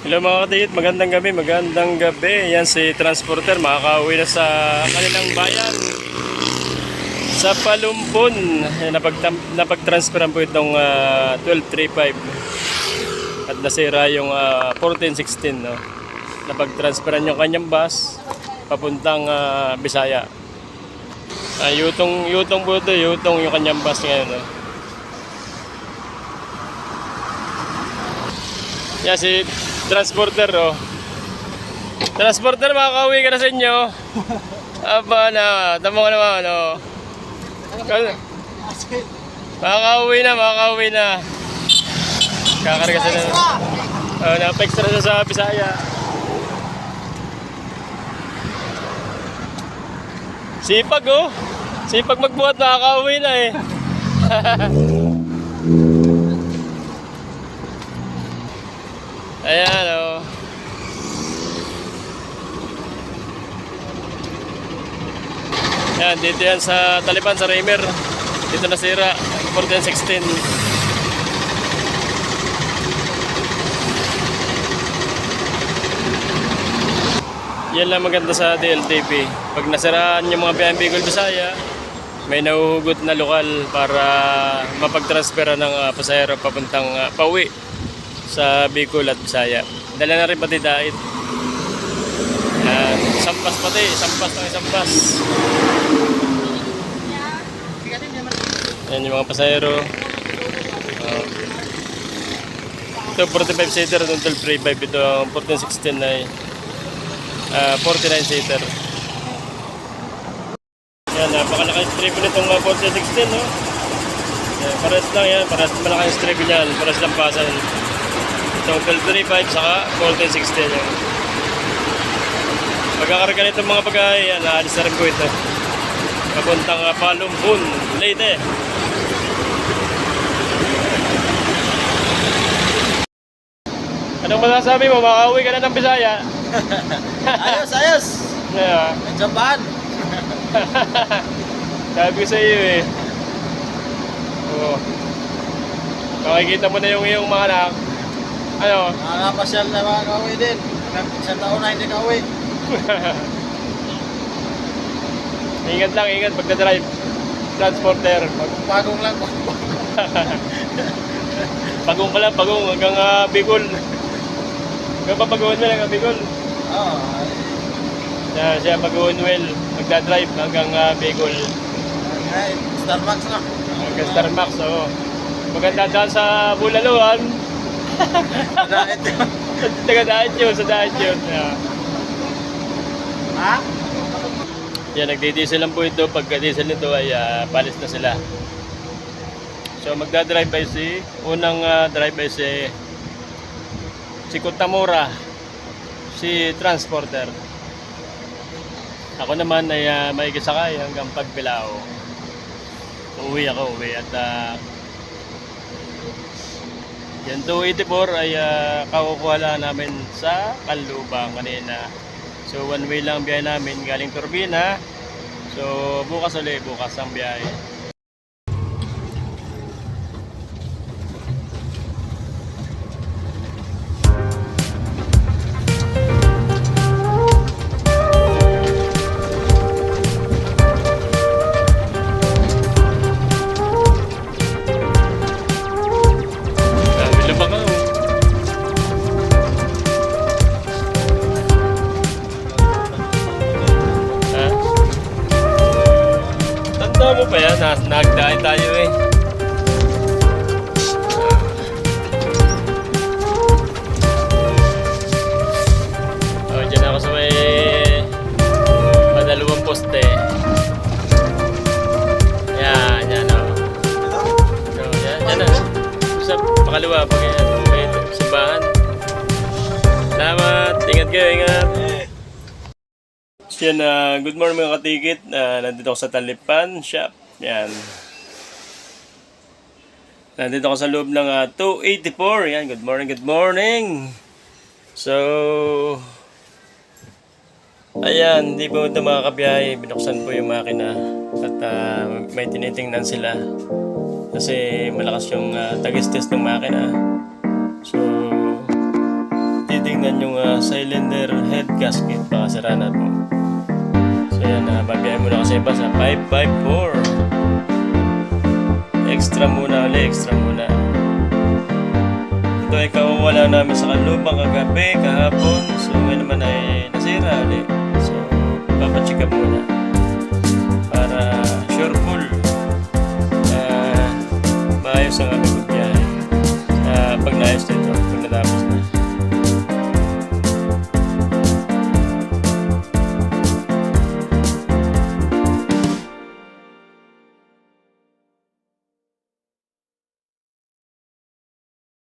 Hello mga katigit, magandang gabi, magandang gabi. Yan si Transporter, makakauwi na sa kanilang bayan. Sa Palumpon, napag-transferan po itong 1235. At nasira yung 1416. No? Napag-transferan yung kanyang bus, papuntang Bisaya. Yutong po ito, yutong yung kanyang bus ngayon. No? Yan si Transporter, oh. Transporter, makakauwi ka na sa inyo. Aba na, tamo ka naman, oh. Makakauwi na. Kakarga sa na. Napa-extra na sa Bisaya. Sipag, oh. Sipag magbuhat, makakauwi na eh. Ayan, oh. Ayan, dito yan sa Talipan, sa Raymer. Dito nasira, 1416. Yan lang maganda sa DLTV. Pag nasiraan yung mga BMB Bicol Bisaya, may nahuhugot na lokal para mapag-transfera ng pasahero papuntang pauwi sa Bicol at Bisaya. Dala na rin pati dait. Sampas pati, sampas. Ayan yung mga pasahero. Ito 45 seater, itong 1235. Ito ang 1416 ay 49 seater. Ayan, napakalaki strip nitong 1416, no? Pares lang yan, pares malaki strip niyan, pares lang pasan. Itong 1235 saka 1416 yan. Pagkakarga nito mga bagay, naalis na rin po ito. Papuntang Palumpon, Leyte. Anong masasabi mo? Makauwi ka na ng Bisaya. Ayos! Yeah. Japan! Sabi ko sa iyo eh. Oo. Makikita mo na yung iyong mga anak. Ano? Nakakapasyal na mga kauwi din. Isang taon na hindi kauwi. Ingat pagdadrive. Transporter. Pagong lang. Pagong ka lang, hanggang Bicol. Hanggang papaguhin mo hanggang Bicol. Oo. Siya pag-unwell, magdadrive hanggang Bicol. Starbucks na. Hanggang Starbucks, oo. Maganda dyan sa Bulaluan. Dahit yun. Sa diet yun. Yeah. Ha? Yan, nagdi-diesel lang po ito. Pagka-diesel nito ay palis na sila. So magdadrive by si, unang drive by si Kutamura, si Transporter. Ako naman ay maikisakay hanggang Pagbilao. Uwi at yan 284 ay kakukuha lang namin sa Canlubang kanina. So one way lang biyahe namin galing Turbina. So bukas ang biyahe. Mo pa yan, nagdaan tayo eh. Dyan ako sa may madalawang poste. Yan o. So, yan o. Sa pakaliwa, pag may simbahan. Salamat, ingat kayo, ingat. Yan, good morning mga katikit. Nandito ako sa Talipan shop. Yan. Nandito ako sa loob ng 284. Yan, good morning. So, ayan, hindi po ito makakabiyahe. Binuksan po yung makina. At may tinitingnan sila. Kasi malakas yung tagistis ng makina. So, tingnan yung cylinder head gasket. Baka sira na po. So yan, babiyahin muna kasi ba sa 554. Extra muna ulit, extra muna. Ito ay kawawala namin sa kalubang kagabi, kahapon. So ngayon naman ay nasira ulit. So papacheck up muna para sure full maayos ang aming